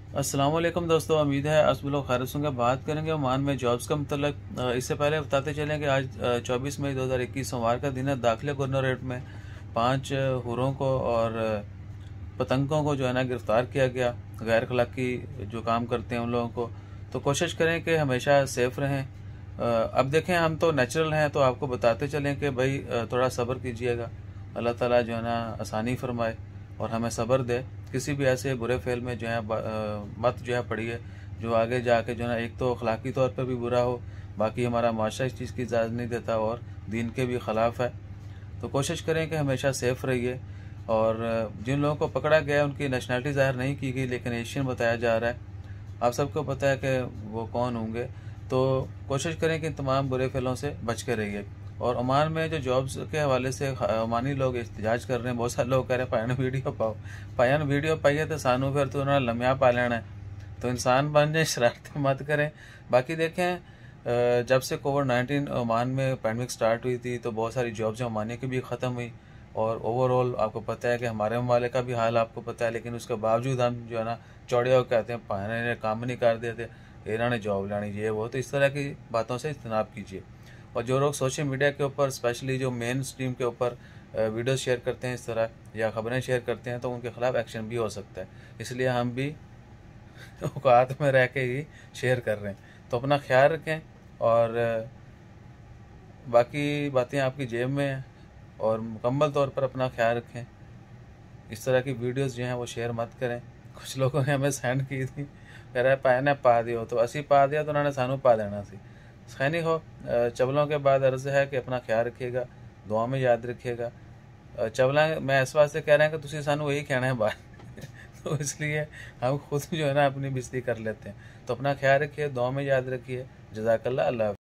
अस्सलाम वालेकुम दोस्तों, उम्मीद है आप लोग खैरियत होंगे। बात करेंगे ओमान में जॉब्स का मतलब। इससे पहले बताते चलें कि आज 24 मई 2021 सोमवार का दिन है। दाखिला गवर्नरेट में 5 हुरों को और पतंगों को जो है ना गिरफ्तार किया गया, गैर अखलाकी जो काम करते हैं उन लोगों को। तो कोशिश करें कि हमेशा सेफ रहें। अब देखें, हम तो नेचुरल हैं तो आपको बताते चलें कि भाई थोड़ा सब्र कीजिएगा। अल्लाह ताला जो है ना आसानी फरमाए और हमें सब्र दे। किसी भी ऐसे बुरे फेल में जो है मत जो है पड़िए जो आगे जाके जो है ना एक तो अखलाकी तौर पर भी बुरा हो, बाकी हमारा माशरा इस चीज़ की इजाज़त नहीं देता और दीन के भी ख़िलाफ़ है। तो कोशिश करें कि हमेशा सेफ रहिए। और जिन लोगों को पकड़ा गया उनकी नेशनलिटी ज़ाहिर नहीं की गई, लेकिन एशियन बताया जा रहा है। आप सबको पता है कि वो कौन होंगे। तो कोशिश करें कि तमाम बुरे फेलों से बच के रहिए। और ओमान में जो जॉब्स के हवाले से ओमानी लोग एहतजाज कर रहे हैं, बहुत सारे लोग कह रहे हैं पायन वीडियो पाओ। पायन वीडियो पाइए तो सानू फिर तो उन्होंने लम्या पा लेना है। तो इंसान बन जाए, शरारतें मत करें। बाकी देखें, जब से कोविड-19 ओमान में पैंडमिक स्टार्ट हुई थी तो बहुत सारी जॉब्स ओमानी की भी ख़त्म हुई। और ओवरऑल आपको पता है कि हमारे ममालिक का भी हाल आपको पता है, लेकिन उसके बावजूद हम जो है ना चौड़े होकर कहते हैं पायन ने काम नहीं कर दिए थे, इन्होंने जॉब लानी, ये वो। तो इस तरह की बातों से इज्तनाब कीजिए। और जो लोग सोशल मीडिया के ऊपर, स्पेशली जो मेन स्ट्रीम के ऊपर वीडियो शेयर करते हैं इस तरह या ख़बरें शेयर करते हैं, तो उनके ख़िलाफ़ एक्शन भी हो सकता है। इसलिए हम भी औकात में रह के ही शेयर कर रहे हैं। तो अपना ख्याल रखें और बाकी बातें आपकी जेब में हैं और मुकम्मल तौर पर अपना ख्याल रखें। इस तरह की वीडियोस जो हैं वो शेयर मत करें। कुछ लोगों ने हमें सेंड की थी, कह रहा है पायने पा दियो, तो असी पा दिया तो उन्होंने सानू पा देना सी। खैनी हो, चवलों के बाद अर्ज़ है कि अपना ख्याल रखिएगा, दुआ में याद रखिएगा। चवला मैं इस वास्ते कह रहे हैं कि तुसी सानू यही कहना है बाहर तो इसलिए हम खुद जो है ना अपनी बेइज्जती कर लेते हैं। तो अपना ख्याल रखिए, दुआ में याद रखिए। जज़ाकल्लाह। अल्लाह।